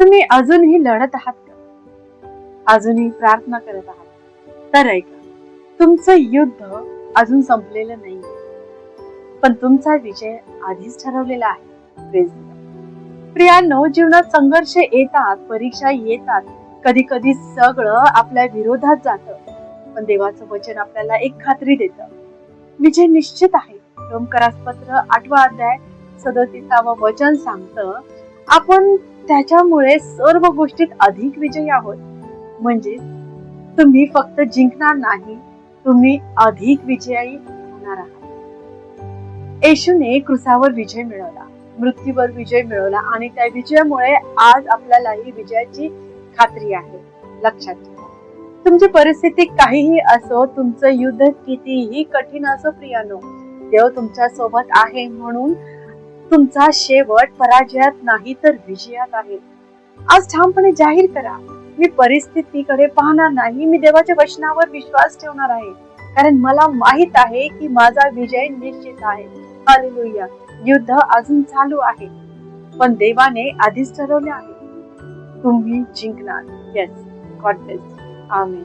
तुम्ही अजूनही लढत आहात का? अजूनही प्रार्थना करत आहात? तर ऐका, तुमचं युद्ध अजून संपलेलं नाही, पण तुमचा विजय आधीच ठरवलेला आहे. Praise the Lord. प्रियांनो, जीवनात संघर्ष येतात, परीक्षा येतात, कधी कधी सगळं आपल्या विरोधात जातं, पण देवाचं वचन आपल्याला एक खात्री देतं, विजय निश्चित आहे. रोमकरासपत्र 8 अध्याय 37 वचन सांगतं, आपण त्याच्यामुळे सर्व गोष्टीत अधिक विजयी आहोत. म्हणजे तुम्ही फक्त जिंकणार नाही, तुम्ही अधिक विजयी होणार आहात. येशूने क्रुसावर विजय मिळवला, मृत्यूवर विजय मिळवला आणि त्या विजयामुळे आज आपल्यालाही विजयाची खात्री आहे. लक्षात ठेवा, तुमची परिस्थिती काहीही असो, तुमचं युद्ध कितीही कठीण असो प्रियानो, देव तुमच्या सोबत आहे, म्हणून तुमचा शेवट पराजयात नाही तर विजयात आहे. आज ठामपणे जाहीर करा, मी परिस्थितीकडे पाहणार नाही, मी देवाच्या वचनावर विश्वास ठेवणार आहे, कारण मला माहित आहे की माझा विजय निश्चित आहे. हालेलुया. युद्ध अजून चालू आहे, पण देवाने आधीच ठरवले आहे, तुम्ही जिंकणार. Yes, God bless. आमेन.